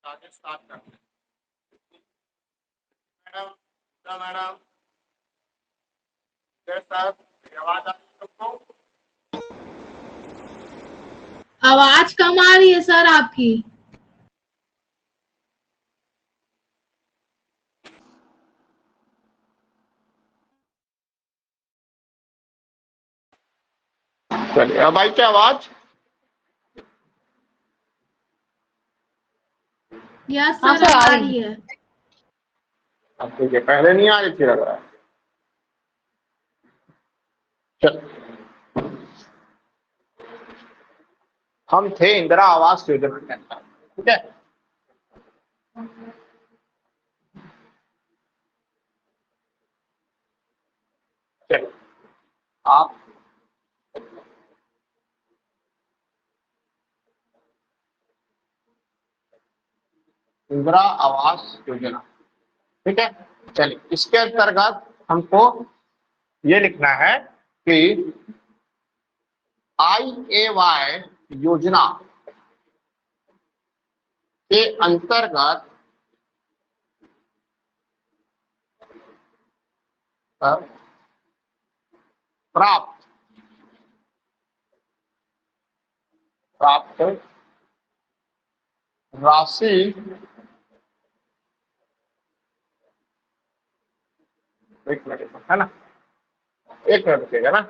आगे स्टार्ट करते हैं। मैडम मैडम सर आवाज आ रही है सबको? आवाज कम आ रही है सर आपकी। चलिए अब आई क्या आवाज? यस सर आ रही है। अब ठीक है, पहले नहीं आ रही थी लग रहा है। चल, हम थे इंदिरा आवास योजना के अंदर, ठीक है। चलो आप इंदिरा आवास योजना, ठीक है। चलिए इसके अंतर्गत हमको ये लिखना है कि IAY योजना के अंतर्गत प्राप्त राशि एक मिनट है ना, एक मिनट रुकेगा ना।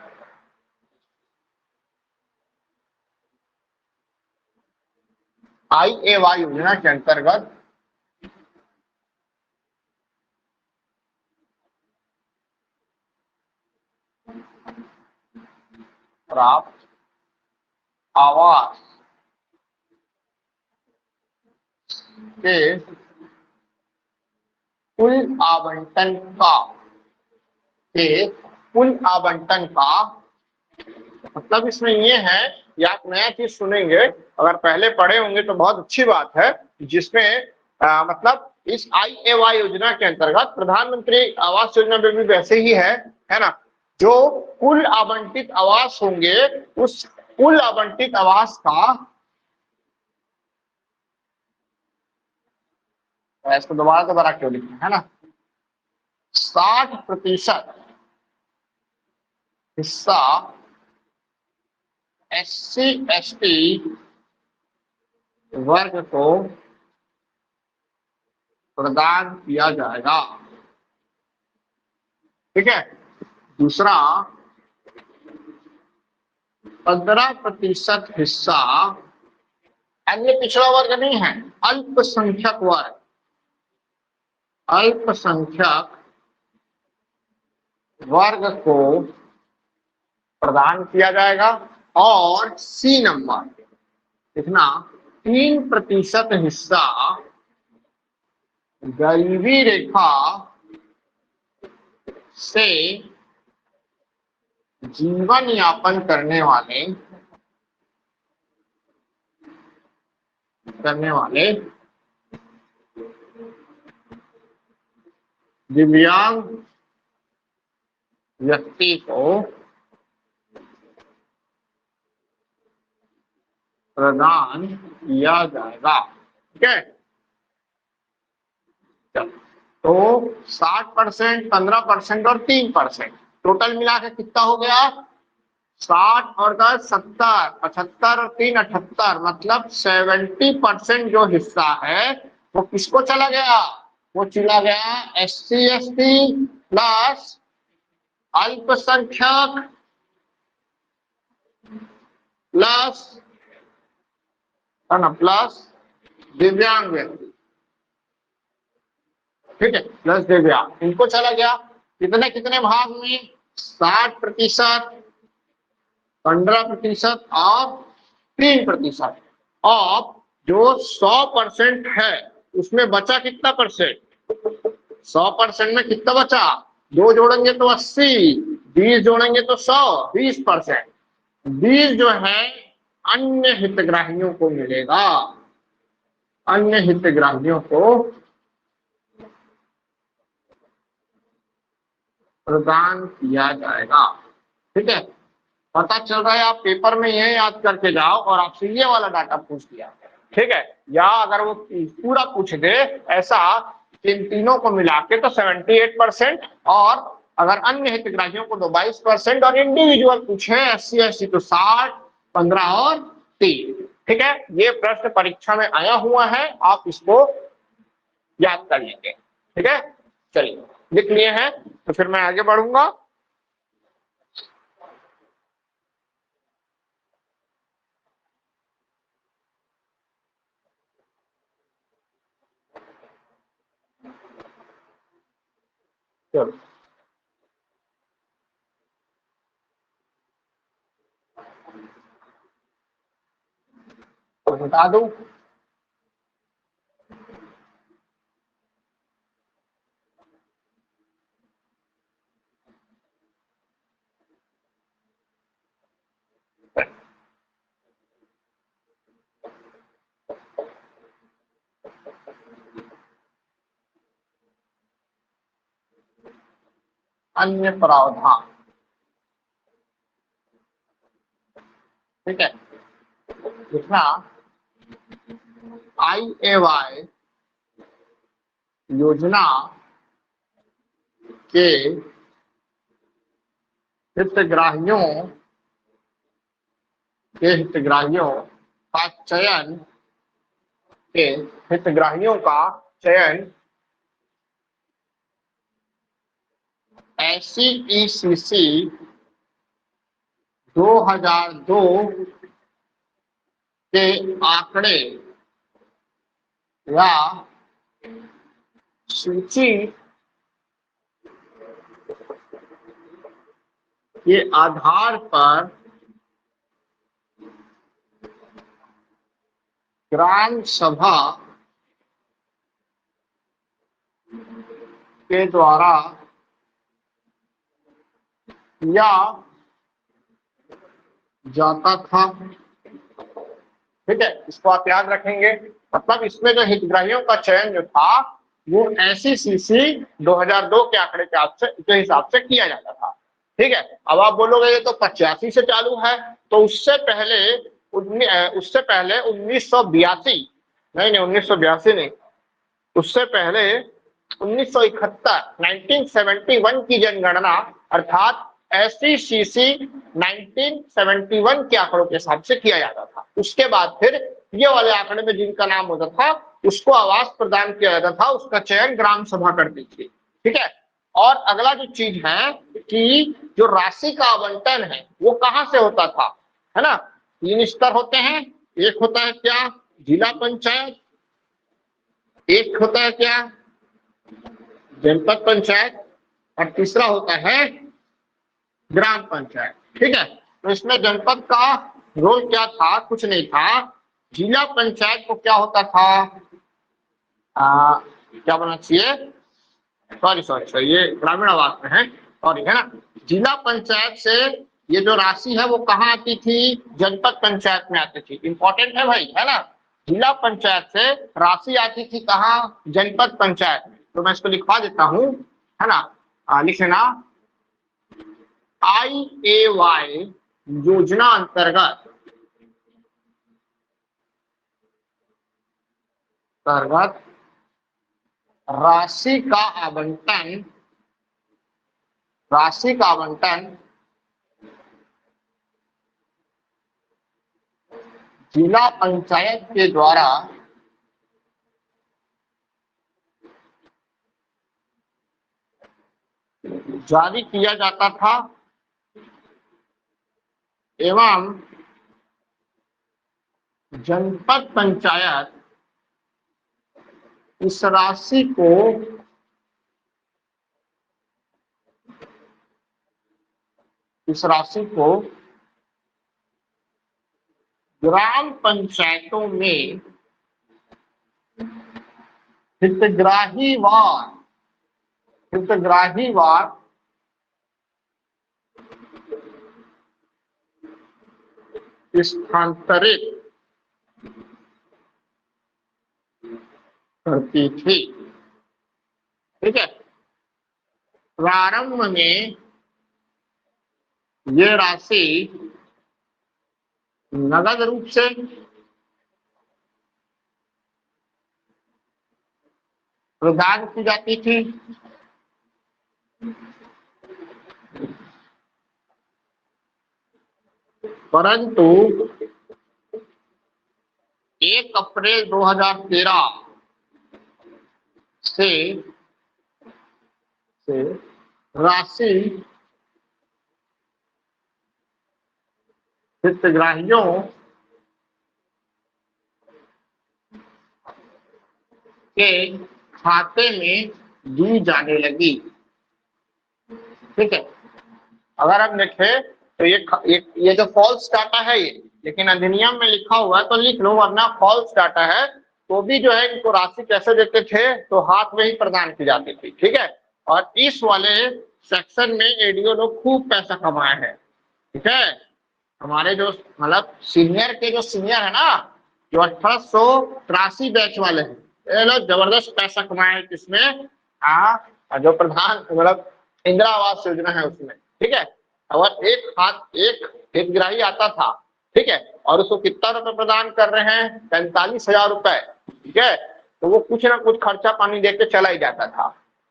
IAY योजना के अंतर्गत प्राप्त आवास के कुल आवंटन का मतलब इसमें ये है, या आप नया चीज सुनेंगे, अगर पहले पढ़े होंगे तो बहुत अच्छी बात है, जिसमें मतलब इस IAY योजना के अंतर्गत प्रधानमंत्री आवास योजना में भी वैसे ही है ना, जो कुल आवंटित आवास होंगे उस कुल आवंटित आवास का, इसको दोबारा क्यों लिखना है ना, 60% हिस्सा SC ST वर्ग को प्रदान किया जाएगा, ठीक है। दूसरा 15% हिस्सा अन्य पिछड़ा वर्ग नहीं है, अल्पसंख्यक वर्ग, अल्पसंख्यक वर्ग को प्रदान किया जाएगा। और C नंबर लिखना, 3% हिस्सा गरीबी रेखा से जीवन यापन करने वाले दिव्यांग व्यक्ति को प्रदान किया जाएगा, ठीक है। तो 60%, 15% और 3%, टोटल मिला के कितना हो गया? 60 और 10 70, 75 और 3 78, मतलब 70% जो हिस्सा है वो किसको चला गया? वो चला गया SC ST प्लस अल्पसंख्यक प्लस दिव्यांग व्यक्ति, ठीक है, प्लस दिव्यांग, इनको चला गया। कितने कितने भाग में? 60%, 15% और 3%। अब जो 100% है उसमें बचा कितना परसेंट? 100% में कितना बचा? 2 जोड़ेंगे तो 80, 20 जोड़ेंगे तो 100, 20%। 20 जो है अन्य हितग्राहियों को मिलेगा, अन्य हितग्राहियों को प्रदान किया जाएगा, ठीक है। पता चल रहा है, आप पेपर में यह याद करके जाओ और आपसे ये वाला डाटा पूछ लिया, ठीक है, या अगर वो पूरा पूछ दे ऐसा इन तीनों को मिला के तो 78%, और अगर अन्य हितग्राहियों को तो 22%, और इंडिविजुअल पूछे SC/ST तो 60, 15 और 3। ठीक है, ये प्रश्न परीक्षा में आया हुआ है, आप इसको याद कर लेंगे। ठीक है, चलिए लिख लिए हैं तो फिर मैं आगे बढ़ूंगा। चलो तो बता दूं, अन्य प्रावधान। ठीक है, लिखना IAY योजना के हितग्राहियों का चयन के हितग्राहियों का चयन SCECC 2002 के आंकड़े या सूची के आधार पर ग्राम सभा के द्वारा किया जाता था। ठीक है, इसको आप याद रखेंगे। मतलब इसमें जो हितग्राहियों का चयन जो था वो SCECC 2002 के आंकड़े के हिसाब से किया जाता था। ठीक है, अब आप बोलोगे ये तो 85 से चालू है, तो उससे पहले 1982 नहीं 1982 नहीं, उससे पहले 1971 की जनगणना अर्थात SCECC 1971 के आंकड़ों के हिसाब से किया जाता था। उसके बाद फिर ये वाले आंकड़े में जिनका नाम होता था उसको आवास प्रदान किया जाता था, उसका चयन ग्राम सभा करती थी। ठीक है, और अगला जो चीज है कि जो राशि का आवंटन है वो कहां से होता था, है ना। 3 स्तर होते हैं, एक होता है क्या, जिला पंचायत, एक होता है क्या, जनपद पंचायत, और तीसरा होता है ग्राम पंचायत। ठीक है, तो इसमें जनपद का रोल क्या था, कुछ नहीं था। जिला पंचायत को क्या होता था, क्या बोलना चाहिए, सॉरी ये ग्रामीण आवास में है, सॉरी, है ना। जिला पंचायत से ये जो राशि है वो कहाँ आती थी, जनपद पंचायत में आती थी। इंपॉर्टेंट है भाई, है ना। जिला पंचायत से राशि आती थी कहाँ, जनपद पंचायत में। तो मैं इसको लिखवा देता हूँ, है ना, लिखना IAY योजना अंतर्गत राशि का आवंटन जिला पंचायत के द्वारा जारी किया जाता था एवं जनपद पंचायत इस राशि को ग्राम पंचायतों में हितग्राहीवार स्थानांतरित करती थी। ठीक है, प्रारंभ में ये राशि नगद रूप से प्रदान की जाती थी। परंतु 1 अप्रैल 2013 से राशि हितग्राहियों के खाते में दी जाने लगी। ठीक है, अगर आप देखें तो ये जो फॉल्स डाटा है ये, लेकिन अधिनियम में लिखा हुआ है तो लिख लो, वरना फॉल्स डाटा है तो भी जो है इनको राशि कैसे देते थे, तो हाथ में ही प्रदान की जाती थी। ठीक है, और इस वाले सेक्शन में एडीओ लोग खूब पैसा कमाए हैं। ठीक है, हमारे जो मतलब सीनियर के जो सीनियर है ना, जो 1883 बैच वाले हैं, ये लोग जबरदस्त पैसा कमाए हैं किसमें, जो प्रधान मतलब इंदिरा आवास योजना है उसमें। ठीक है, अगर एक हितग्राही आता था, ठीक है, और उसको कितना रुपए प्रदान कर रहे हैं, 45,000 रुपए। ठीक है, तो वो कुछ ना कुछ खर्चा पानी देके चला ही जाता था।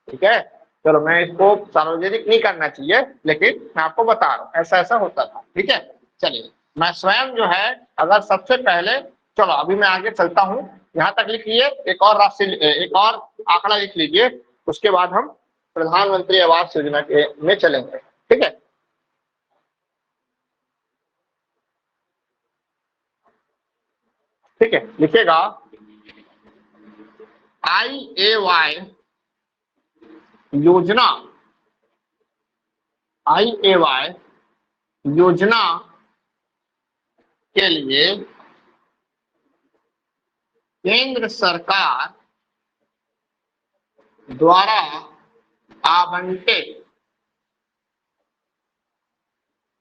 ठीक है, चलो मैं इसको सार्वजनिक नहीं करना चाहिए, लेकिन मैं आपको बता रहा हूँ ऐसा ऐसा होता था। ठीक है, चलिए मैं स्वयं जो है, अगर सबसे पहले, चलो अभी मैं आगे चलता हूँ, यहाँ तक लिख लीजिए, एक और राशि, एक और आंकड़ा लिख लीजिए, उसके बाद हम प्रधानमंत्री आवास योजना के में चलेंगे। ठीक है, ठीक है, लिखिएगा IAY योजना, IAY योजना के लिए केंद्र सरकार द्वारा आवंटित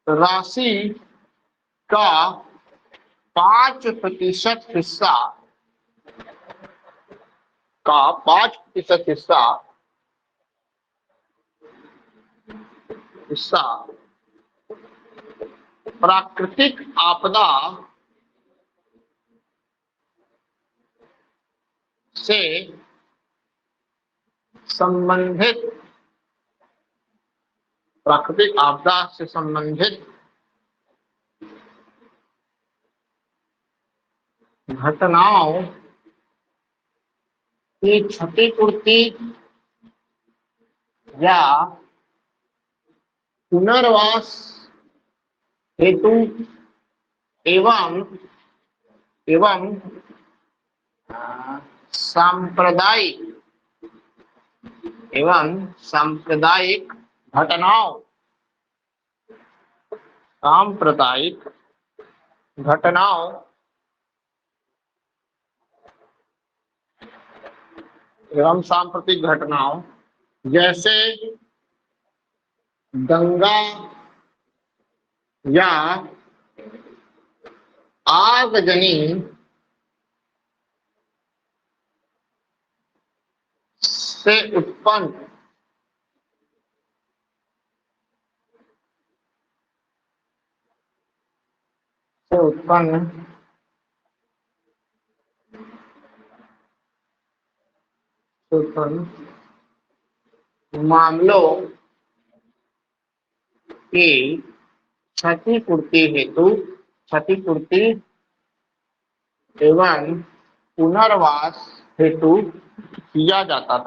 राशि का 5% हिस्सा प्राकृतिक आपदा से संबंधित घटनाओं की क्षतिपूर्ति या पुनर्वास हेतु एवं सांप्रदायिक घटनाओं एवं सांप्रदायिक घटनाओं जैसे दंगा या आगजनी से उत्पन्न मामलों की क्षतिपूर्ति एवं पुनर्वास हेतु किया जाता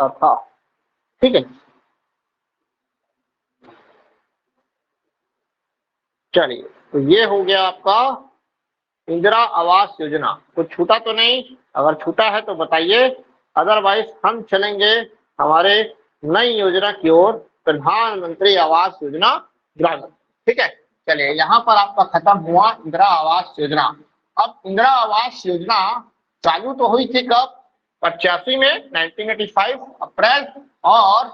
था। ठीक है, चलिए तो ये हो गया आपका इंदिरा आवास योजना। कुछ छूटा तो नहीं? अगर छूटा है तो बताइए, अदरवाइज हम चलेंगे हमारे नई योजना की ओर, प्रधानमंत्री आवास योजना ग्रामीण। ठीक है, चलिए यहाँ पर आपका खत्म हुआ इंदिरा आवास योजना। अब इंदिरा आवास योजना चालू तो हुई थी कब? 85 में, 1985 अप्रैल, और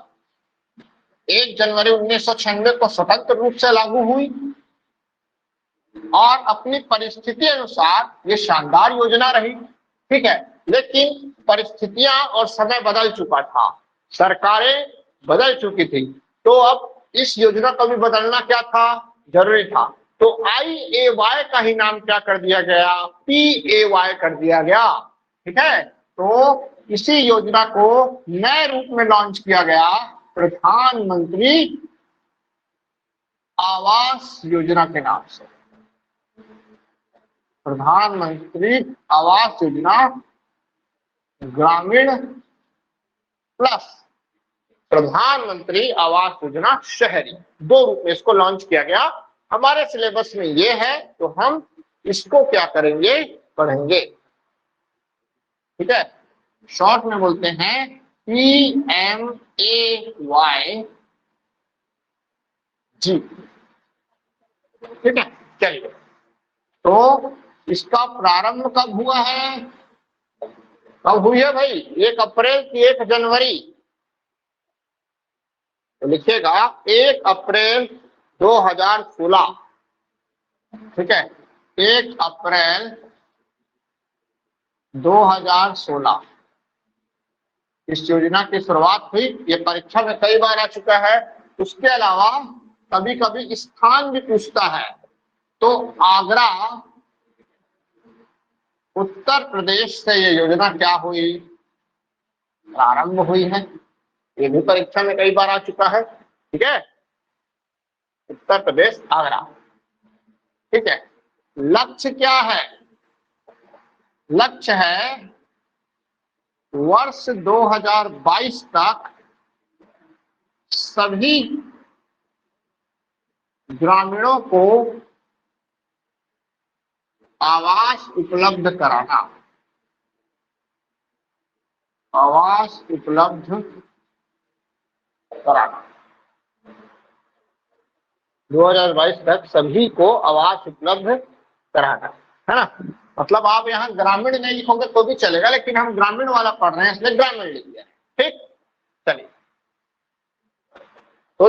1 जनवरी 1996 को स्वतंत्र रूप से लागू हुई। और अपनी परिस्थिति अनुसार ये शानदार योजना रही। ठीक है, लेकिन परिस्थितियां और समय बदल चुका था, सरकारें बदल चुकी थी, तो अब इस योजना को भी बदलना क्या था, जरूरी था। तो IAY का ही नाम क्या कर दिया गया, PAY कर दिया गया। ठीक है, तो इसी योजना को नए रूप में लॉन्च किया गया, प्रधानमंत्री आवास योजना के नाम से। प्रधानमंत्री आवास योजना ग्रामीण प्लस प्रधानमंत्री आवास योजना शहरी, दो रूप में इसको लॉन्च किया गया। हमारे सिलेबस में ये है तो हम इसको क्या करेंगे, पढ़ेंगे। ठीक है, शॉर्ट में बोलते हैं PMAY जी। ठीक है, चलिए, तो इसका प्रारंभ कब हुआ है, कब हुई है भाई, 1 अप्रैल की 1 जनवरी। तो लिखिएगा 1 अप्रैल 2016। ठीक है, 1 अप्रैल 2016 इस योजना की शुरुआत हुई। ये परीक्षा में कई बार आ चुका है। उसके अलावा कभी कभी स्थान भी पूछता है, तो आगरा उत्तर प्रदेश से ये योजना क्या हुई, प्रारंभ हुई है। ये भी परीक्षा में कई बार आ चुका है। ठीक है, उत्तर प्रदेश आगरा। ठीक है, लक्ष्य क्या है, लक्ष्य है वर्ष 2022 तक सभी ग्रामीणों को आवास उपलब्ध कराना, आवास उपलब्ध कराना। 2022 तक सभी को आवास उपलब्ध कराना है ना। मतलब आप यहाँ ग्रामीण नहीं लिखोगे तो भी चलेगा, लेकिन हम ग्रामीण वाला पढ़ रहे हैं इसलिए ग्रामीण लिख दिया। ठीक, चलिए, तो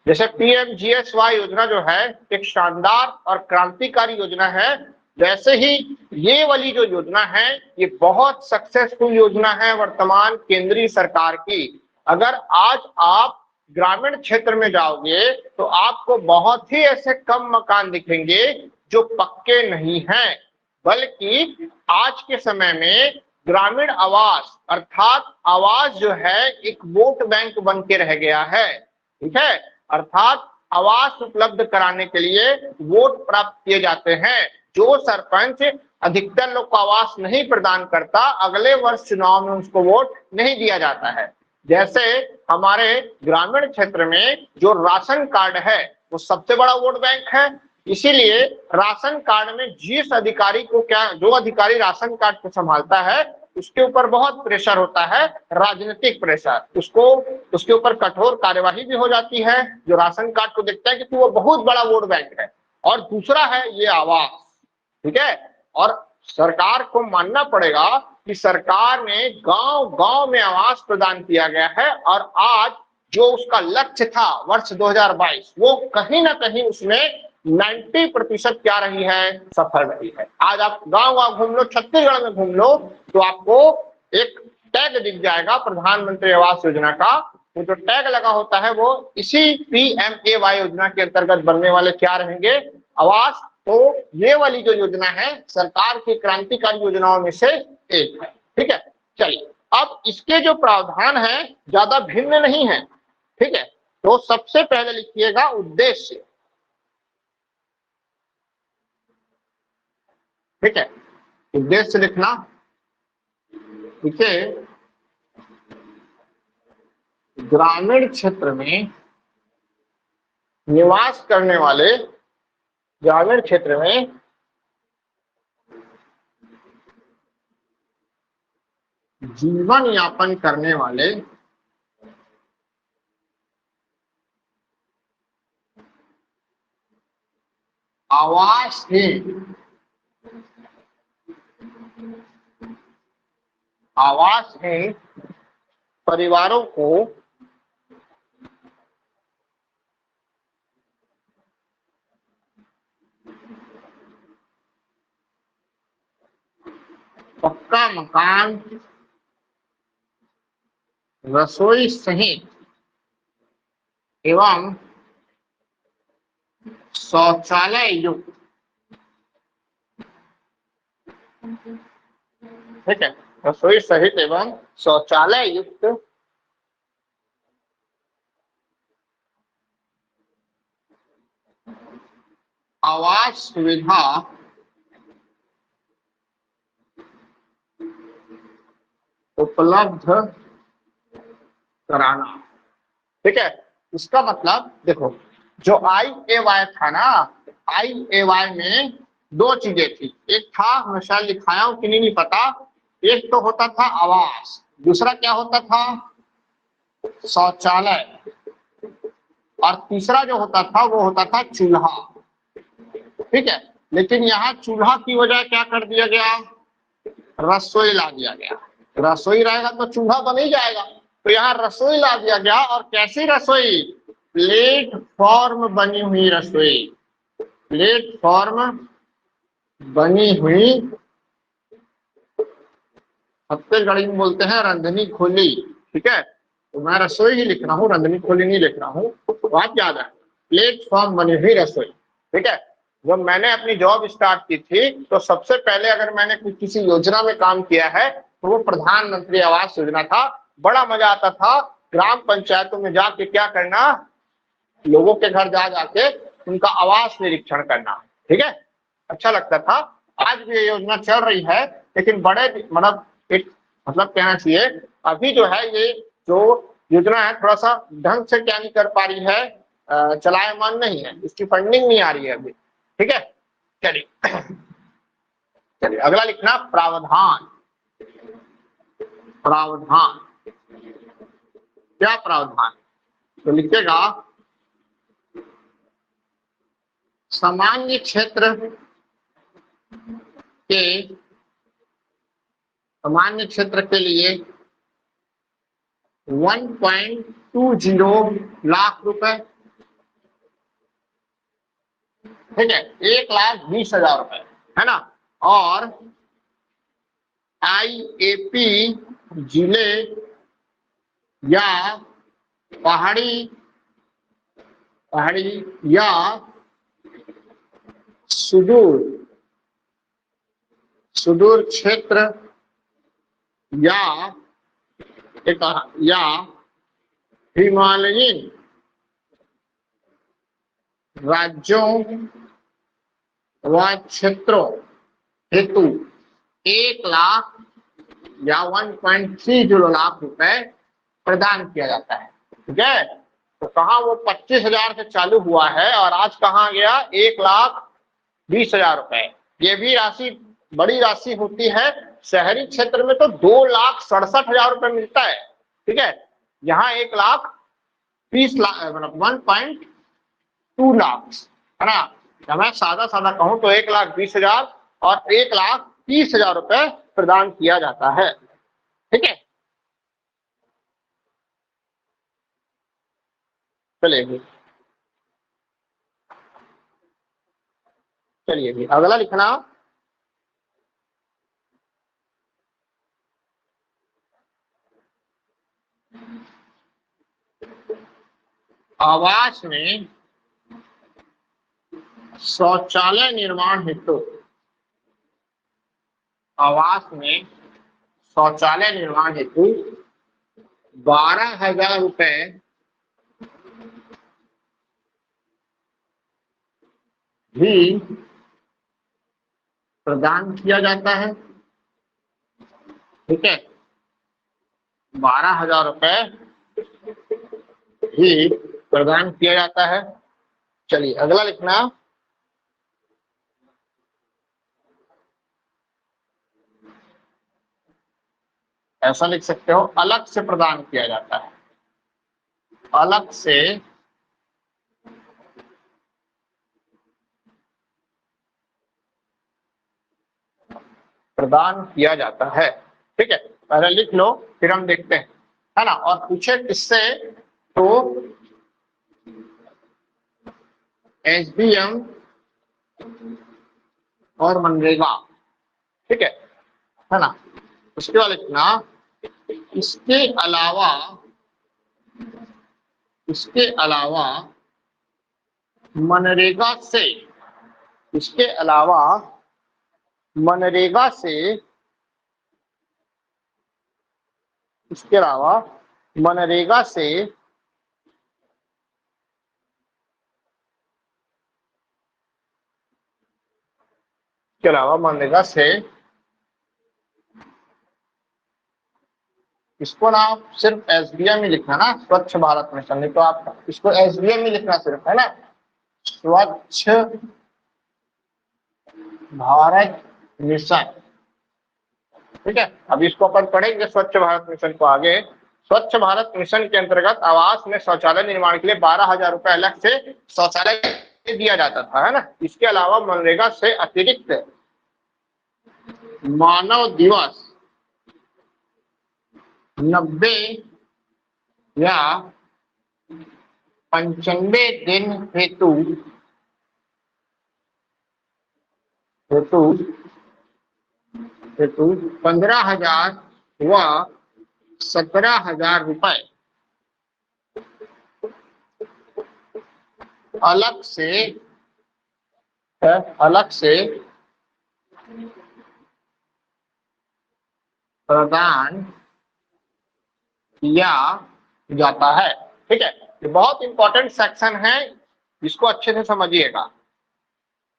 जैसे PMGSY योजना जो है एक शानदार और क्रांतिकारी योजना है, वैसे ही ये वाली जो योजना है ये बहुत सक्सेसफुल योजना है वर्तमान केंद्रीय सरकार की। अगर आज आप ग्रामीण क्षेत्र में जाओगे तो आपको बहुत ही ऐसे कम मकान दिखेंगे जो पक्के नहीं हैं, बल्कि आज के समय में ग्रामीण आवास अर्थात आवास जो है एक वोट बैंक बन के रह गया है। ठीक है, अर्थात आवास उपलब्ध कराने के लिए वोट प्राप्त किए जाते हैं। जो सरपंच अधिकतर लोग को आवास नहीं प्रदान करता, अगले वर्ष चुनाव में उसको वोट नहीं दिया जाता है। जैसे हमारे ग्रामीण क्षेत्र में जो राशन कार्ड है वो सबसे बड़ा वोट बैंक है, इसीलिए राशन कार्ड में जिस अधिकारी को जो अधिकारी राशन कार्ड को संभालता है उसके ऊपर बहुत प्रेशर होता है, राजनीतिक प्रेशर। उसके ऊपर कठोर कार्यवाही भी हो जाती है जो राशन कार्ड को देखता है, क्योंकि वो बहुत बड़ा वोट बैंक है। और दूसरा है ये आवास। ठीक है, और सरकार को मानना पड़ेगा कि सरकार ने गांव गांव में आवास प्रदान किया गया है, और आज जो उसका लक्ष्य था वर्ष 2022 वो कहीं ना कहीं उसमें 90% क्या रही है, सफल रही है। आज आप गांव गांव घूम लो, छत्तीसगढ़ में घूम लो तो आपको एक टैग दिख जाएगा प्रधानमंत्री आवास योजना का। वो जो टैग लगा होता है वो इसी PMAY योजना के अंतर्गत बनने वाले क्या रहेंगे, आवास। तो ये वाली जो योजना है सरकार की क्रांतिकारी योजनाओं में से एक है। ठीक है, चलिए, अब इसके जो प्रावधान है ज्यादा भिन्न नहीं है। ठीक है, तो सबसे पहले लिखिएगा उद्देश्य। ठीक है, उद्देश्य लिखना। देखिए, ग्रामीण क्षेत्र में निवास करने वाले, ग्रामीण क्षेत्र में जीवन यापन करने वाले आवासहीन परिवारों को पक्का मकान, रसोई सहित एवं शौचालय युक्त, ठीक है, रसोई सहित एवं शौचालय युक्त आवास सुविधा उपलब्ध कराना। ठीक है, इसका मतलब देखो, जो IAY था ना, IAY में दो चीजें थी। एक था, मैं शायद लिखाया हूं कि नहीं पता, एक तो होता था आवास, दूसरा क्या होता था, शौचालय, और तीसरा जो होता था वो होता था चूल्हा। ठीक है, लेकिन यहाँ चूल्हा की वजह क्या कर दिया गया, रसोई ला दिया गया। रसोई रहेगा तो चूल्हा बन ही जाएगा, तो यहाँ रसोई ला दिया गया। और कैसी रसोई, प्लेटफॉर्म बनी हुई रसोई, प्लेटफॉर्म बनी हुई, छत्तीसगढ़ी में बोलते हैं रंधनी खोली। ठीक है, तो मैं रसोई ही लिख रहा हूँ, रंधनी खोली नहीं लिख रहा हूँ, बात याद है, प्लेटफॉर्म बनी हुई रसोई। ठीक है, जब मैंने अपनी जॉब स्टार्ट की थी तो सबसे पहले अगर मैंने किसी योजना में काम किया है तो वो प्रधानमंत्री आवास योजना था। बड़ा मजा आता था ग्राम पंचायतों में जाके क्या करना, लोगों के घर जा जाके उनका आवास निरीक्षण करना। ठीक है, अच्छा लगता था। आज भी ये योजना चल रही है, लेकिन बड़े मतलब एक मतलब कहना चाहिए, अभी जो है ये जो योजना है थोड़ा सा ढंग से क्या नहीं कर पा रही है, चलायमान नहीं है, इसकी फंडिंग नहीं आ रही है अभी। ठीक है, चलिए चलिए अगला लिखना, प्रावधान। प्रावधान, क्या प्रावधान, तो लिखेगा सामान्य क्षेत्र के लिए 1.20 लाख रुपए। ठीक है, 1,20,000 रुपए, है ना। और IAP जिले या पहाड़ी या सुदूर क्षेत्र या हिमालयीन राज्यों व क्षेत्रों हेतु 1 लाख या 1.30 लाख रुपए प्रदान किया जाता है। ठीक है, तो कहा वो 25,000 से चालू हुआ है और आज कहाँ गया, 1,20,000 रुपए। ये भी राशि बड़ी राशि होती है, शहरी क्षेत्र में तो 2,67,000 रुपए मिलता है। ठीक है, यहाँ 1,20,00,000 मतलब 1.2 लाख, है ना। जब मैं सादा कहूं तो 1,20,000 और 1,30,000 रुपए प्रदान किया जाता है। ठीक है, चलिए अगला लिखना, आवास में शौचालय निर्माण हेतु, आवास में शौचालय निर्माण हेतु 12,000 रुपए भी प्रदान किया जाता है। ठीक है, 12,000 रुपए भी प्रदान किया जाता है। चलिए अगला लिखना, ऐसा लिख सकते हो, अलग से प्रदान किया जाता है, अलग से प्रदान किया जाता है। ठीक है, पहले लिख लो फिर हम देखते हैं, है ना। और पूछे किससे, तो SBM और मनरेगा। ठीक है ना। उसके बाद लिखना, इसके अलावा मनरेगा से, इसके अलावा मनरेगा से, इसके अलावा मनरेगा से इसके अलावा मनरेगा से, इसको ना आप सिर्फ एसबीएम ही लिखना ना, स्वच्छ भारत मिशन, नहीं तो आप इसको एसबीएम ही लिखना सिर्फ, है ना, स्वच्छ भारत मिशन। ठीक है, अभी इसको अपन पढ़ेंगे स्वच्छ भारत मिशन को आगे। स्वच्छ भारत मिशन के अंतर्गत आवास में शौचालय निर्माण के लिए 12,000 रुपए अलग से शौचालय दिया जाता था, है ना। इसके अलावा मनरेगा से अतिरिक्त मानव दिवस 90 या 95 दिन हेतु 15,000 व 17,000 रुपए अलग से प्रदान किया जाता है। ठीक है, ये बहुत इंपॉर्टेंट सेक्शन है, इसको अच्छे से समझिएगा।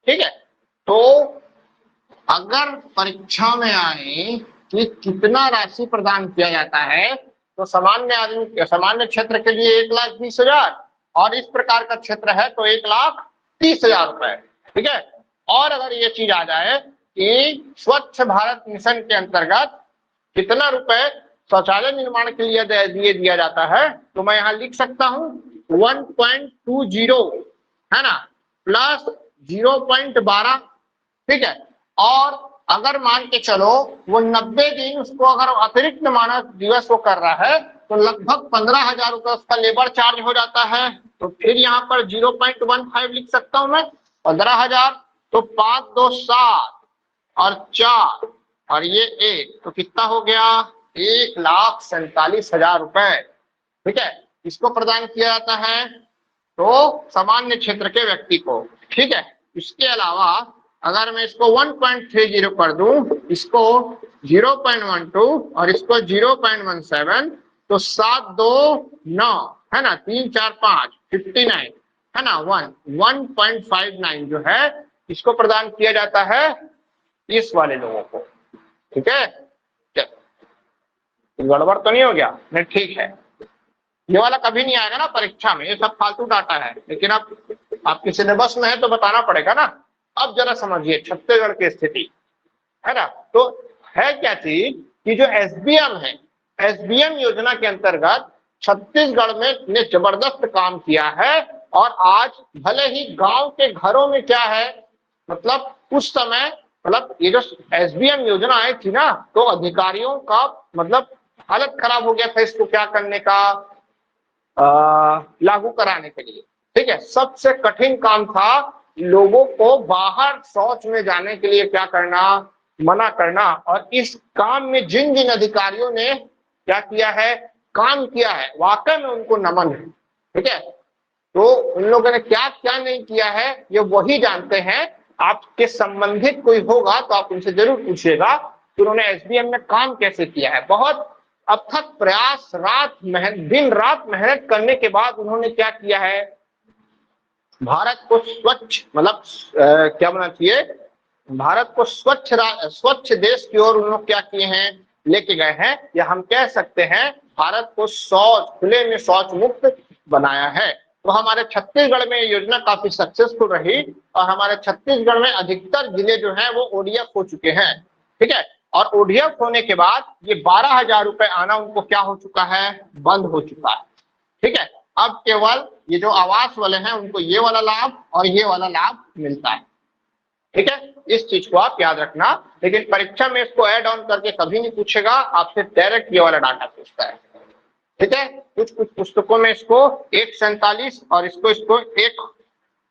ठीक है, तो अगर परीक्षा में आए कि कितना राशि प्रदान किया जाता है, तो सामान्य आदमी, सामान्य क्षेत्र के लिए 1,20,000 और इस प्रकार का क्षेत्र है तो 1,30,000 रुपए। ठीक है, और अगर ये चीज आ जाए कि स्वच्छ भारत मिशन के अंतर्गत कितना रुपए शौचालय निर्माण के लिए दिया जाता है, तो मैं यहाँ लिख सकता हूँ 1.20, है ना, प्लस 0.12। ठीक है, और अगर मान के चलो वो 90 दिन उसको अगर अतिरिक्त मानव दिवस वो कर रहा है तो लगभग 15,000 रुपए उसका लेबर चार्ज हो जाता है। तो फिर यहाँ पर 0.15 लिख सकता हूं मैं, 15,000, तो 5 2 7 और 4 और ये 1, तो कितना हो गया, 1,47,000 रुपए। ठीक है, इसको प्रदान किया जाता है तो सामान्य क्षेत्र के व्यक्ति को। ठीक है, इसके अलावा अगर मैं इसको 1.30 कर दूं, इसको 0.12 और इसको 0.17, तो 7 2 9, है ना, 3 4 5 59, है ना, 1.59 जो है इसको प्रदान किया जाता है इस वाले लोगों को। ठीक है, गड़बड़ तो नहीं हो गया? नहीं, ठीक है, ये वाला कभी नहीं आएगा ना परीक्षा में, ये सब फालतू डाटा है, लेकिन अब आपके सिलेबस में है तो बताना पड़ेगा ना। अब जरा समझिए छत्तीसगढ़ की स्थिति, है ना। तो है क्या चीज कि जो एसबीएम है, एसबीएम योजना के अंतर्गत छत्तीसगढ़ में ने जबरदस्त काम किया है। और आज भले ही गांव के घरों में क्या है, मतलब उस समय, मतलब ये जो एसबीएम योजना आई थी ना, तो अधिकारियों का मतलब हालत खराब हो गया था इसको क्या करने का, लागू कराने के लिए। ठीक है, सबसे कठिन काम था लोगों को बाहर शौच में जाने के लिए क्या करना, मना करना। और इस काम में जिन जिन अधिकारियों ने क्या किया है, काम किया है, वाकई में उनको नमन है। ठीक है, तो उन लोगों ने क्या क्या नहीं किया है ये वही जानते हैं। आपके संबंधित कोई होगा तो आप उनसे जरूर पूछिएगा कि उन्होंने एसबीएम में काम कैसे किया है। बहुत अथक प्रयास, दिन रात मेहनत करने के बाद उन्होंने क्या किया है, भारत को स्वच्छ, मतलब क्या बोलना चाहिए, भारत को स्वच्छ देश की ओर उन्होंने क्या किए हैं, लेके गए हैं, या हम कह सकते हैं भारत को खुले में शौच मुक्त बनाया है। तो हमारे छत्तीसगढ़ में ये योजना काफी सक्सेसफुल रही और हमारे छत्तीसगढ़ में अधिकतर जिले जो हैं वो ओडीएफ हो चुके हैं। ठीक है, और ओडीएफ होने के बाद ये 12,000 रुपए आना उनको क्या हो चुका है, बंद हो चुका है। ठीक है, अब केवल ये जो आवास वाले हैं उनको ये वाला लाभ और ये वाला लाभ मिलता है। ठीक है, इस चीज को आप याद रखना, लेकिन परीक्षा में इसको ऐड ऑन करके कभी नहीं पूछेगा, आपसे डायरेक्ट ये वाला डाटा पूछता है। ठीक है, कुछ पुस्तकों में इसको 147 और इसको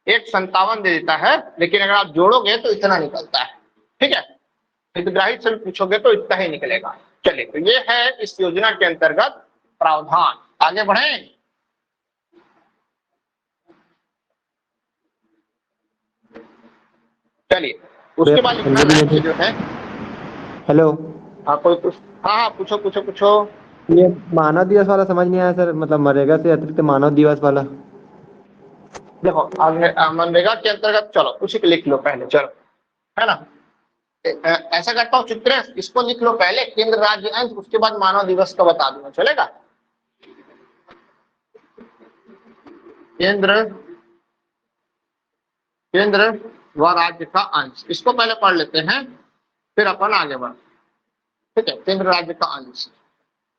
157 दे देता है, लेकिन अगर आप जोड़ोगे तो इतना निकलता है। ठीक है, हितग्राही से पूछोगे तो इतना ही निकलेगा। चलिए, तो ये है इस योजना के अंतर्गत प्रावधान। आगे बढ़े। चलिए उसके बाद लिखना राज्य जो है। हेलो, हाँ कोई कुछ, हाँ पूछो पूछो पूछो। ये मानव दिवस वाला समझ नहीं आया सर, मतलब मनरेगा से अतिरिक्त मानव दिवस वाला। देखो मनरेगा के अंतर्गत, चलो उसी को लिख लो पहले, चलो है ना। ऐसा करता हूँ चित्र, इसको लिख लो पहले केंद्र राज्य अंश, उसके बाद मानव दिवस का बता दूंगा, चलेगा। केंद्र केंद्र व राज्य का अंश, इसको पहले पढ़ लेते हैं फिर अपन आगे बढ़। ठीक है, केंद्र राज्य का अंश,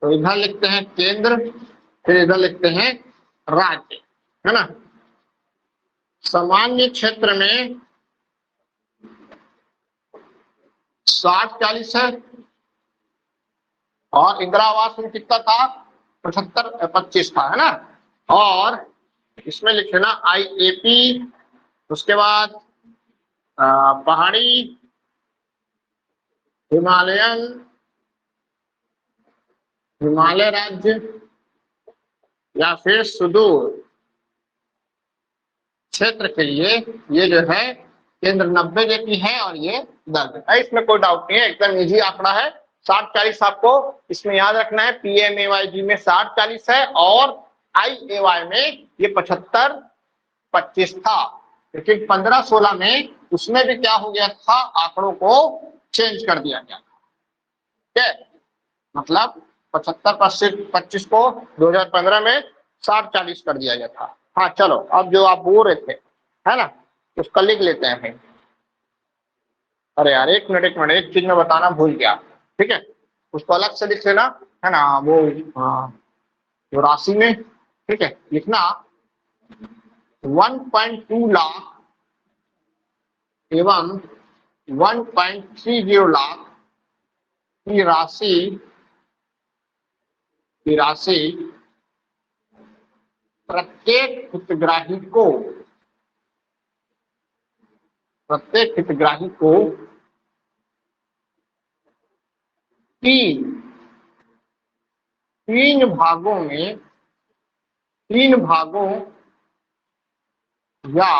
तो इधर लिखते हैं केंद्र, फिर इधर लिखते हैं राज्य, है ना। सामान्य क्षेत्र में 60-40 है, और इंदिरा आवास में कितना था, 75-25 था, है ना। और इसमें लिखना IAP, उसके बाद पहाड़ी, हिमालय राज्य, या फिर सुदूर क्षेत्र के लिए ये जो है केंद्र 90 देती है और ये 10 है। इसमें कोई डाउट नहीं है, एकदम इजी आंकड़ा है। 60-40 आपको इसमें याद रखना है। PMAYG में 60-40 है और IAY में ये 75-25 था, लेकिन 15-16 में उसमें भी क्या हो गया था, आंकड़ों को चेंज कर दिया गया। ठीक है, मतलब 75-25 को 2015 में 60-40 कर दिया गया था। हाँ चलो, अब जो आप बोल रहे थे, है ना, उसका लिख लेते हैं फिर। अरे यार एक मिनट, एक चीज में बताना भूल गया। ठीक है, उसको अलग से लिख लेना, है ना, वो राशि में। ठीक है, लिखना 1.2 लाख एवं 1.30 लाख की राशि प्रत्येक हितग्राही को तीन भागों या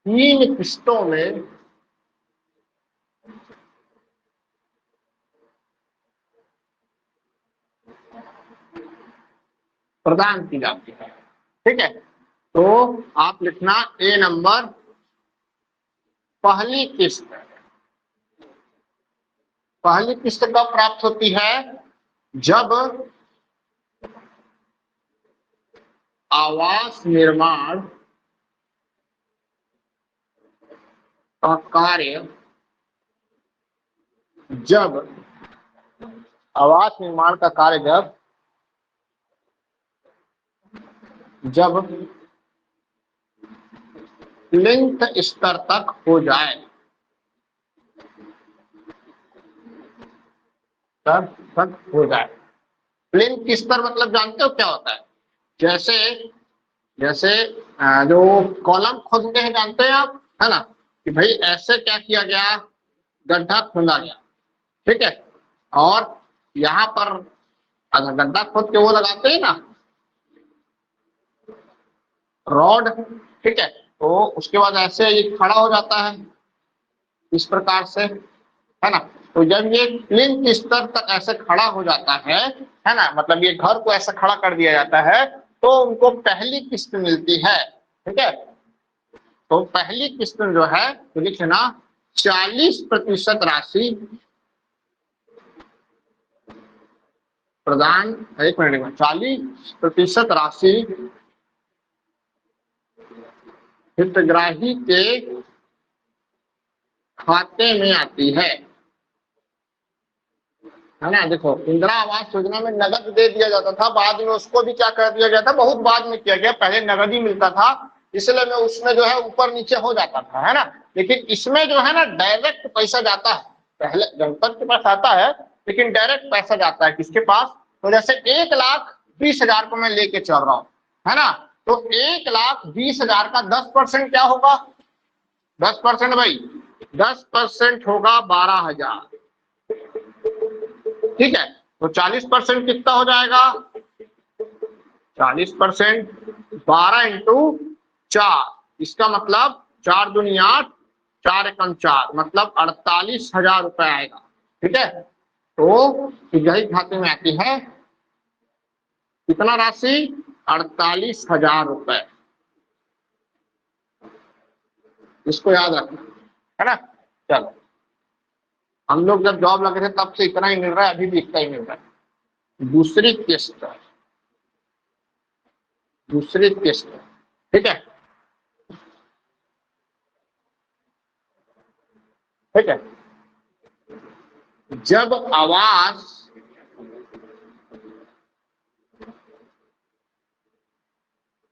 3 किस्तों में प्रदान की जाती है। ठीक है, तो आप लिखना A नंबर, पहली किस्त कब प्राप्त होती है, जब आवास निर्माण का कार्य जब प्लिंथ स्तर तक हो जाए, प्लिंथ स्तर मतलब जानते हो क्या होता है, जैसे जो कॉलम खोदते हैं जानते हैं आप, है ना, कि भाई ऐसे क्या किया गया, गड्ढा खोदा गया। ठीक है, और यहाँ पर गड्ढा खोद के वो लगाते हैं ना रॉड। ठीक है, तो उसके बाद ऐसे ये खड़ा हो जाता है इस प्रकार से, है ना। तो जब ये प्लिंथ स्तर तक ऐसे खड़ा हो जाता है ना, मतलब ये घर को ऐसा खड़ा कर दिया जाता है, तो उनको पहली किस्त मिलती है। ठीक है, तो पहली किस्त जो है तो लिखना 40% राशि प्रदान, 1 मिनट में, 40% राशि हितग्राही के खाते में आती है ना। देखो इंदिरा आवास योजना में नगद दे दिया जाता था, बाद में उसको भी क्या कर दिया गया था, बहुत बाद में किया गया, पहले नगद ही मिलता था, इसलिए में उसमें जो है ऊपर नीचे हो जाता था, है ना। लेकिन इसमें जो है ना डायरेक्ट पैसा जाता है, पहले जनपद के पास आता है लेकिन डायरेक्ट पैसा जाता है किसके पास, तो जैसे 1,20,000 को मैं लेके चल रहा हूँ, है ना, तो 1,20,000 का 10% क्या होगा, 10% भाई, 10% होगा 12,000। ठीक है, तो 40% कितना हो जाएगा, 40% 12 × 4, इसका मतलब 4 दूनी 8, 4 एकम 4, मतलब 48,000 रुपए आएगा। ठीक है, तो तिजोरी खाते में आती है कितना राशि? 48,000 रुपए। इसको याद रखना है ना। चलो, हम लोग जब जॉब लगे थे तब से इतना ही मिल रहा है, अभी भी इतना ही मिल रहा है। दूसरी किस्त, ठीक है, ठीक है। जब आवास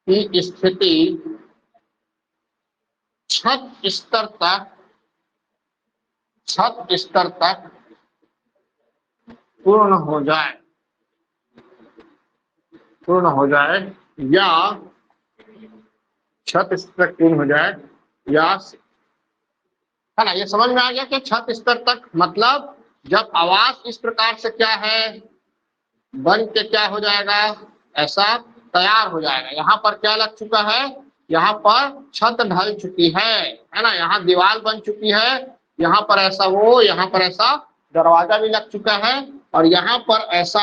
की स्थिति छत स्तर तक पूर्ण हो जाए या छत स्तर तक पूर्ण हो जाए या, है ना। ये समझ में आ गया कि छत स्तर तक मतलब जब आवास इस प्रकार से क्या है, बन के क्या हो जाएगा, ऐसा तैयार हो जाएगा। यहाँ पर क्या लग चुका है, यहाँ पर छत ढल चुकी है ना, यहाँ दीवार बन चुकी है, यहाँ पर ऐसा वो, यहाँ पर ऐसा दरवाजा भी लग चुका है, और यहाँ पर ऐसा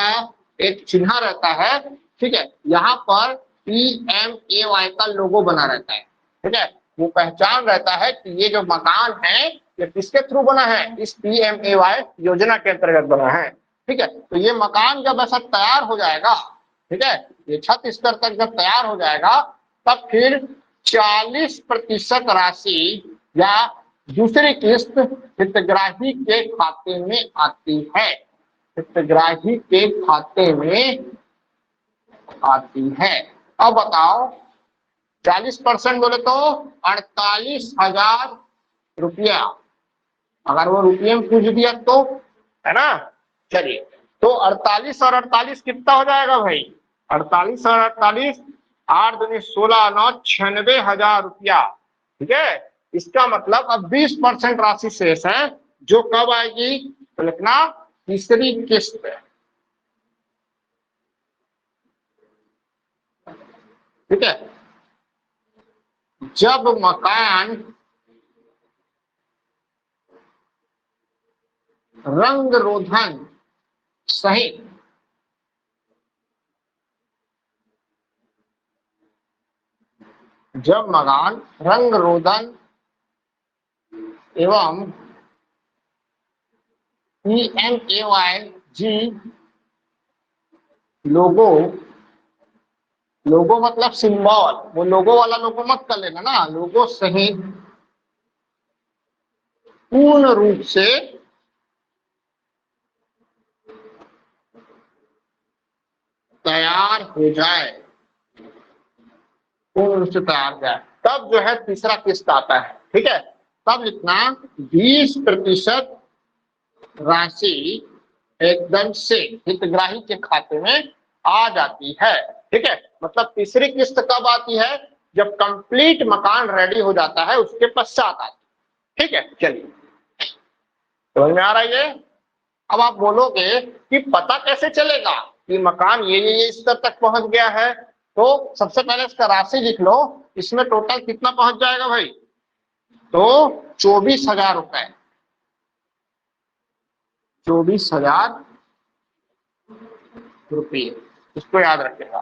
एक चिन्ह रहता है। ठीक है, यहाँ पर PMAY का लोगो बना रहता है। ठीक है, वो पहचान रहता है कि ये जो मकान है ये किसके थ्रू बना है, इस PMAY योजना के अंतर्गत बना है। ठीक है, तो ये मकान जब ऐसा तैयार हो जाएगा, ठीक है, ये छत स्तर तक जब तैयार हो जाएगा, तब फिर 40% राशि या दूसरी किस्त हितग्राही के खाते में आती है, हितग्राही के खाते में आती है। अब बताओ, 40% बोले तो 48,000 रुपया, अगर वो रुपये में पूछ दिया तो, है ना। चलिए, तो 48 और 48 कितना हो जाएगा भाई? 48 और 48, 8 दूनी 16, 9, 96,000 रुपया। ठीक है, इसका मतलब अब 20% राशि शेष है, जो कब आएगी तो लिखना तीसरी किस्त। ठीक है, जब मकान रंग रोधन सहित एवं PMAYG लोगो मतलब सिंबल, वो लोगो वाला लोगो मत कर लेना ना, लोगो सहित पूर्ण रूप से तैयार हो जाए, पूर्ण रूप से तैयार हो जाए, तब जो है तीसरा किस्त आता है। ठीक है, तब लिखना 20% राशि एकदम से हितग्राही के खाते में आ जाती है। ठीक है, मतलब तीसरी किस्त कब आती है? जब कंप्लीट मकान रेडी हो जाता है, उसके पश्चात आती है। ठीक है, चलिए, समझ में आ रहा है ये? अब आप बोलोगे कि पता कैसे चलेगा कि मकान ये स्तर तक पहुंच गया है? तो सबसे पहले इसका राशि लिख लो, इसमें टोटल कितना पहुंच जाएगा भाई? तो 24,000 रुपए, 24,000 रुपये, इसको याद रखेगा।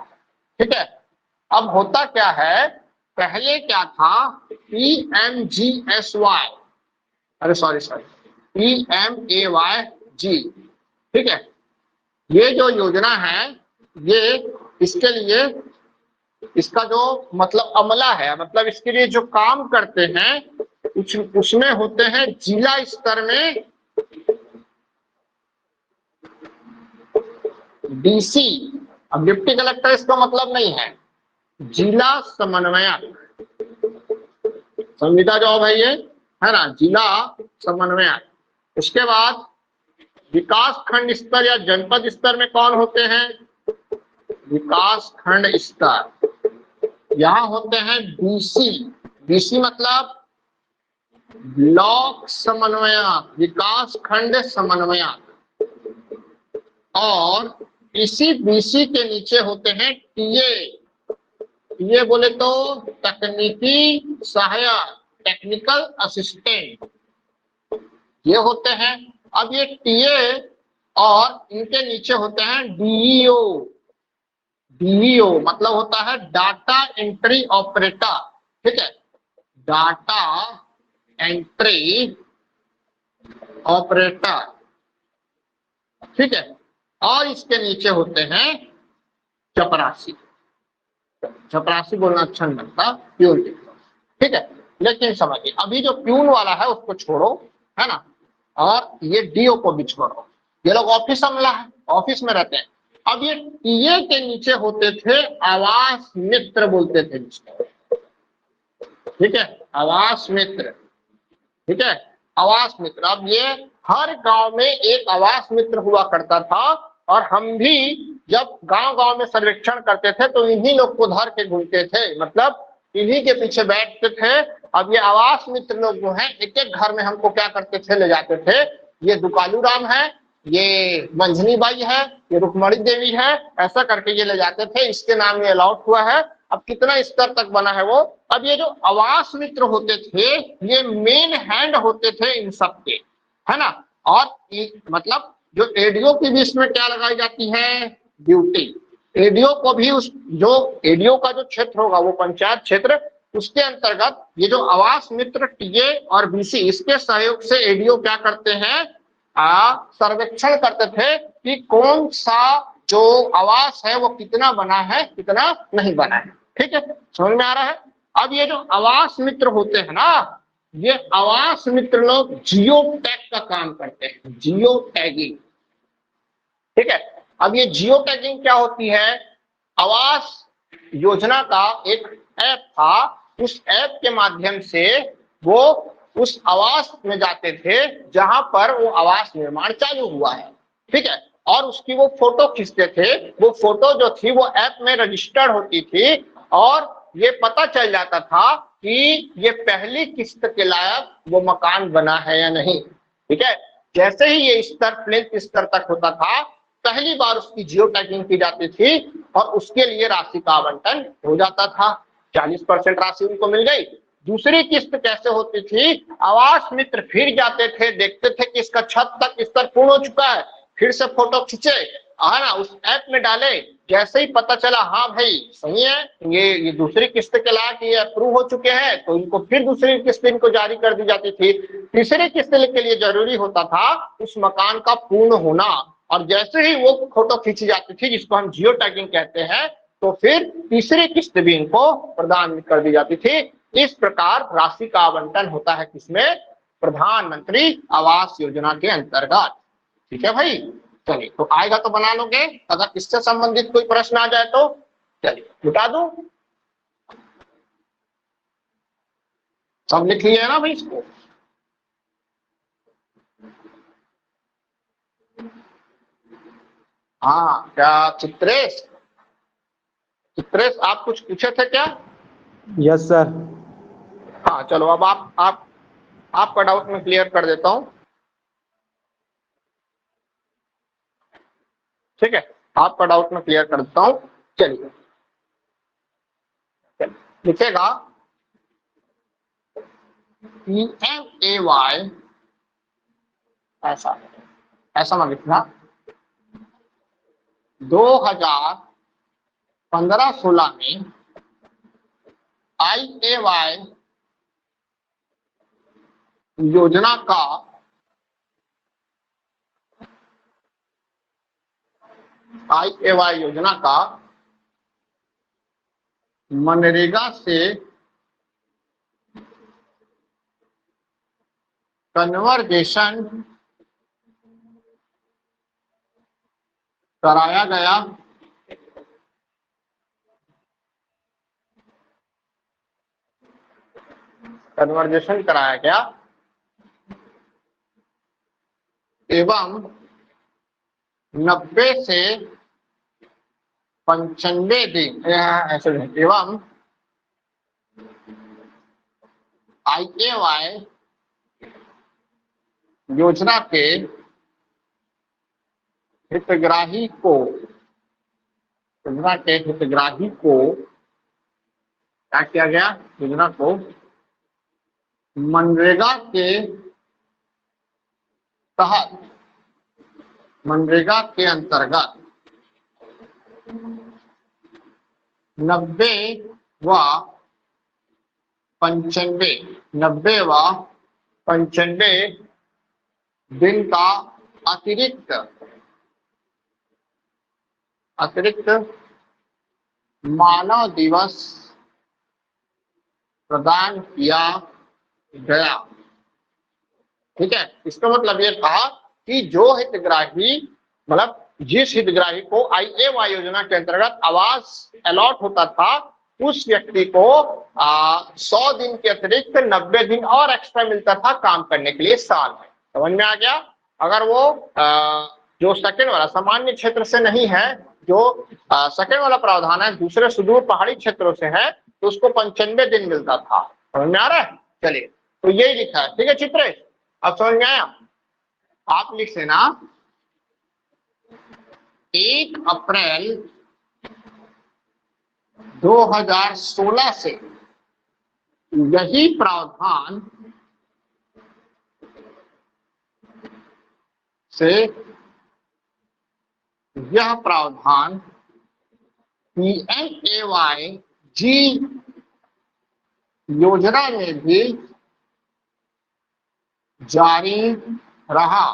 ठीक है, अब होता क्या है, पहले क्या था, PMGSY, अरे सॉरी PMAYG। ठीक है, ये जो योजना है, ये इसके लिए, इसका जो मतलब अमला है, मतलब इसके लिए जो काम करते हैं, उसमें होते हैं जिला स्तर में DC, अब डिप्टी कलेक्टर इसका मतलब नहीं है, जिला समन्वयक, संविदा जॉब है ये, है ना, जिला समन्वयक। उसके बाद विकास खंड स्तर या जनपद स्तर में कौन होते हैं? विकास खंड स्तर, यहाँ होते हैं DC मतलब ब्लॉक समन्वयक, विकास खंड समन्वयक, और इसी BC के नीचे होते हैं TA बोले तो तकनीकी सहायक, टेक्निकल असिस्टेंट, ये होते हैं। अब ये टीए और इनके नीचे होते हैं डीईओ। डीईओ मतलब होता है डाटा एंट्री ऑपरेटर, ठीक है, डाटा एंट्री ऑपरेटर, ठीक है। और इसके नीचे होते हैं चपरासी। चपरासी बोलना अच्छा नहीं लगता, प्यून, ठीक है। लेकिन समझिए अभी जो प्यून वाला है उसको छोड़ो, है ना, और ये डीओ को भी छोड़ो। ये लोग ऑफिस अमला है, ऑफिस में रहते हैं। अब ये टीए के नीचे होते थे आवास मित्र, बोलते थे जिसको, ठीक है, आवास मित्र, ठीक है, आवास मित्र। अब ये हर गांव में एक आवास मित्र हुआ करता था, और हम भी जब गांव गांव में सर्वेक्षण करते थे तो इन्हीं लोग को धर के घूमते थे, मतलब इन्हीं के पीछे बैठते थे। अब ये आवास मित्र लोग जो हैं एक एक घर में हमको क्या करते थे, ले जाते थे। ये दुकालू राम है, ये मंझनी बाई है, ये रुक्मणी देवी है, ऐसा करके ये ले जाते थे। इसके नाम ये अलॉट हुआ है। अब कितना स्तर तक बना है वो। अब ये जो आवास मित्र होते थे ये मेन हैंड होते थे इन सब के, है ना। और मतलब जो एडीओ की भी इसमें क्या लगाई जाती है, ड्यूटी। एडीओ को भी उस जो एडीओ का जो क्षेत्र होगा वो पंचायत क्षेत्र, उसके अंतर्गत ये जो आवास मित्र टीए और बीसी, इसके सहयोग से एडीओ क्या करते हैं, सर्वेक्षण करते थे कि कौन सा जो आवास है वो कितना बना है, कितना नहीं बना है, ठीक है, समझ में आ रहा है। अब ये जो आवास मित्र होते हैं ना, ये आवास मित्र लोग जियो टैग का काम करते हैं, जियो टैगिंग, ठीक है। अब ये जियो टैगिंग क्या होती है, आवास योजना का एक ऐप था, उस ऐप के माध्यम से वो उस आवास में जाते थे जहां पर वो आवास निर्माण चालू हुआ है, ठीक है, और उसकी वो फोटो खींचते थे। वो फोटो जो थी वो ऐप में रजिस्टर्ड होती थी, और ये पता चल जाता था कि ये पहली किस्त के लायक वो मकान बना है या नहीं, ठीक है। जैसे ही ये स्तर प्लिंथ स्तर तक होता था, पहली बार उसकी जियो टैगिंग की जाती थी, और उसके लिए राशि का आवंटन हो जाता था। 40% राशि उनको मिल गई। दूसरी किस्त कैसे होती थी, आवास मित्र फिर जाते थे, देखते थे कि इसका छत तक स्तर पूर्ण हो चुका है, फिर से फोटो खींचे, है ना, उस ऐप में डाले। जैसे ही पता चला हाँ भाई सही है, ये दूसरी किस्त के लायक ये अप्रूव हो चुके हैं, तो इनको फिर दूसरी किस्त इनको जारी कर दी जाती थी। तीसरी किस्त के लिए जरूरी होता था उस मकान का पूर्ण होना, और जैसे ही वो फोटो खींची जाती थी, जिसको हम जियो टैगिंग कहते हैं, तो फिर तीसरी किस्त भी इनको प्रदान कर दी जाती थी। इस प्रकार राशि का आवंटन होता है किसमें, प्रधानमंत्री आवास योजना के अंतर्गत, ठीक है भाई। चलिए, तो आएगा तो बना लोगे, अगर इससे संबंधित कोई प्रश्न आ जाए तो चलिए बता दूं। सब लिख लिया है ना भाई इसको। हाँ, क्या चित्रेश, चित्रेश आप कुछ पूछे थे क्या? Yes sir. हाँ चलो, अब आपका डाउट मैं क्लियर कर देता हूँ, ठीक है, आपका डाउट मैं क्लियर कर देता हूँ। चलिए, लिखेगा PMAY, ऐसा ऐसा ना लिखना, 2015-16 में IAY योजना का मनरेगा से कन्वर्जेशन कराया गया, कन्वर्जेशन कराया गया एवं 90 से 95 दिन ऐसे एवं IAY योजना के हितग्राही को क्या किया गया, योजना को मनरेगा के तहत, मनरेगा के अंतर्गत 90 व 95 दिन का अतिरिक्त मानव दिवस प्रदान किया गया। ठीक है, इसका मतलब ये कहा कि जो हितग्राही, मतलब जिस हितग्राही को IAY योजना के अंतर्गत आवास अलॉट होता था, उस व्यक्ति को 100 दिन के अतिरिक्त 90 दिन और एक्स्ट्रा मिलता था काम करने के लिए साल में। समझ में आ गया? अगर वो जो सेकंड वाला सामान्य क्षेत्र से नहीं है, जो सेकंड वाला प्रावधान है दूसरे सुदूर पहाड़ी क्षेत्रों से है, तो उसको 95 दिन मिलता था। समझ में आ रहा है? चलिए, तो यही लिखा है। ठीक है चित्रेश, अब समझ में आया? आप लिख लेना 1 अप्रैल 2016 से यही प्रावधान यह प्रावधान PMAY जी योजना में भी जारी रहा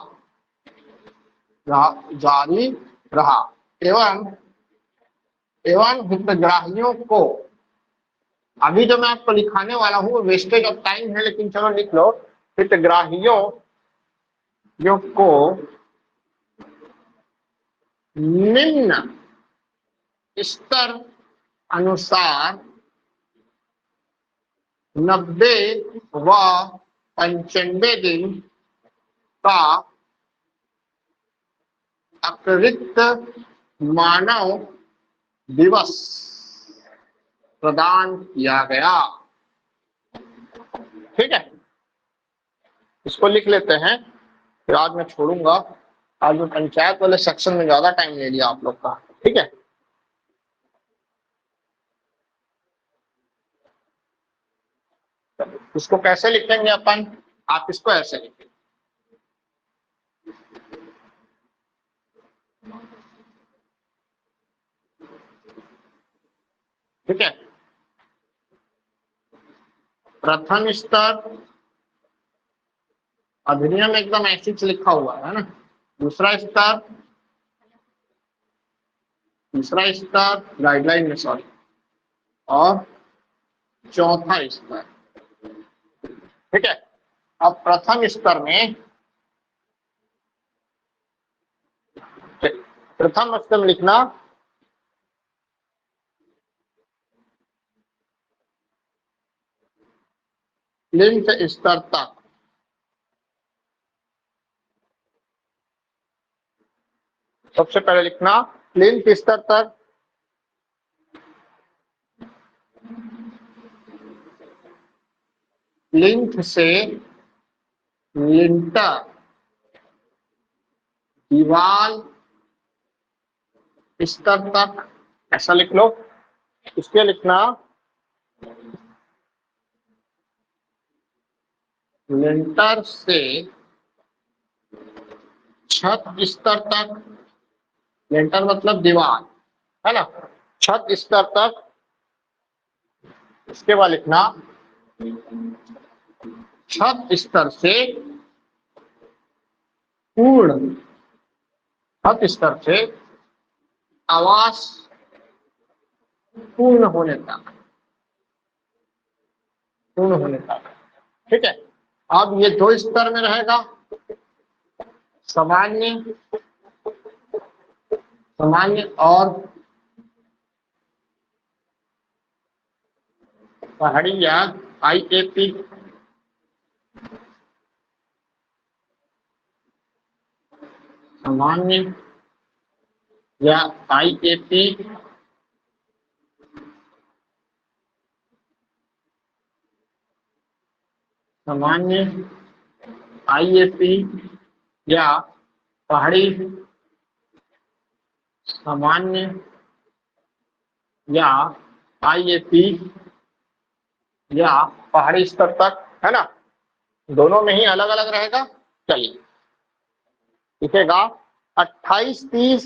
एवं हितग्राहियों को, अभी जो मैं आपको लिखाने वाला हूं वेस्टेज ऑफ टाइम है, लेकिन चलो लिख लो, हितग्राहियों को निम्न स्तर अनुसार 90 व 95 दिन का अतिरिक्त मानव दिवस प्रदान किया गया। ठीक है, इसको लिख लेते हैं, फिर आज मैं छोड़ूंगा। आज मैं पंचायत वाले सेक्शन में ज्यादा टाइम ले लिया आप लोग का। ठीक है, इसको कैसे लिखेंगे अपन? आप इसको ऐसे लिखेंगे, ठीक है। प्रथम स्तर अधिनियम एकदम ऐसे ही लिखा हुआ है ना। दूसरा स्तर, तीसरा स्तर गाइडलाइन में, सॉरी, और चौथा स्तर। ठीक है, अब प्रथम स्तर में, प्रथम स्तर में लिखना लिंग स्तर तक, सबसे पहले लिखना लिंग स्तर तक लिंक से लिंटर दीवार स्तर तक, ऐसा लिख लो। इसके लिखना लिंटर से छत स्तर तक, लिंटर मतलब दीवार है ना, छत स्तर तक। इसके बाद लिखना छत स्तर से पूर्ण, छत स्तर से आवास पूर्ण होने तक, पूर्ण होने तक। ठीक है, अब ये 2 स्तर में रहेगा, सामान्य, सामान्य और पहाड़ी या IAP। सामान्य या IAP, सामान्य IAP या पहाड़ी, सामान्य या IAP या पहाड़ी स्तर तक, है ना। दोनों में ही अलग अलग रहेगा। चलिए लिखेगा 28 30,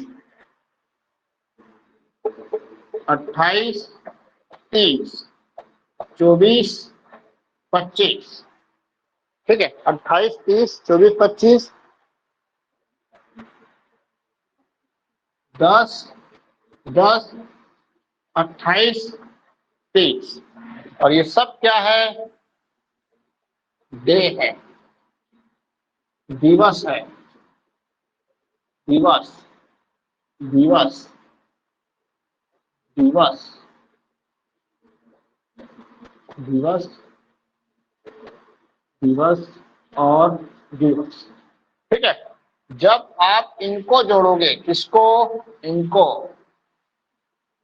28 30, 24 25। ठीक है, 28 30 24 25, 10 10 28 30। और ये सब क्या है? डे है, दिवस है, दिवस दिवस दिवस दिवस दिवस और दिवस। ठीक है, जब आप इनको जोड़ोगे, किसको? इनको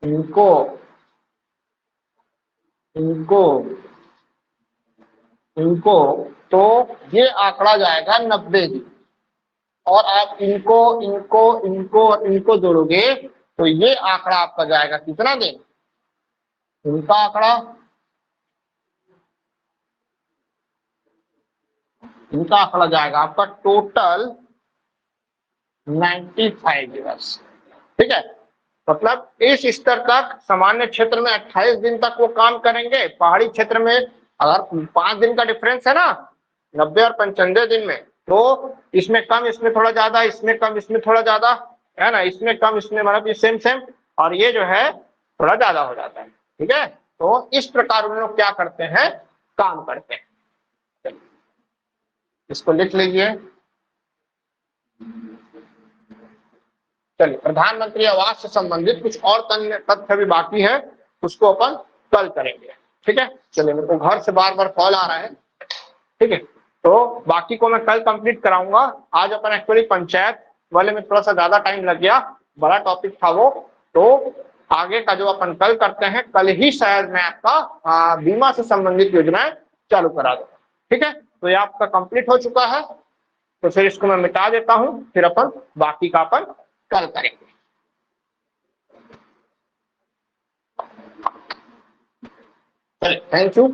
इनको इनको इनको, तो ये आंकड़ा जाएगा 90 दिन। और आप इनको इनको इनको और इनको जोड़ोगे तो ये आंकड़ा आपका जाएगा कितना दिन? इनका आंकड़ा, इनका आंकड़ा जाएगा आपका टोटल 95 दिवस। ठीक है, मतलब इस स्तर तक सामान्य क्षेत्र में 28 दिन तक वो काम करेंगे। पहाड़ी क्षेत्र में अगर 5 दिन का डिफरेंस है ना, 90 और 95 दिन में, तो इसमें कम इसमें थोड़ा ज्यादा, इसमें कम इसमें थोड़ा ज्यादा, है ना, इसमें कम इसमें, मतलब ये सेम सेम, और ये जो है थोड़ा ज्यादा हो जाता है। ठीक है, तो इस प्रकार उन लोग क्या करते हैं? काम करते हैं। इसको लिख लीजिए। चलिए, प्रधानमंत्री आवास से संबंधित कुछ और तथ्य भी बाकी है, उसको अपन कल करेंगे। ठीक है, चलिए, मेरे को घर से बार बार कॉल आ रहा है। ठीक है, तो बाकी को मैं कल कंप्लीट कराऊंगा। आज अपन एक्चुअली पंचायत वाले में थोड़ा सा ज्यादा टाइम लग गया, बड़ा टॉपिक था वो, तो आगे का जो अपन कल करते हैं, कल ही शायद मैं आपका बीमा से संबंधित योजनाएं चालू करा दूंगा। ठीक है, तो ये आपका कंप्लीट हो चुका है, तो फिर इसको मैं मिटा देता हूं, फिर अपन बाकी का अपन कल करेंगे। चलिए, थैंक यू।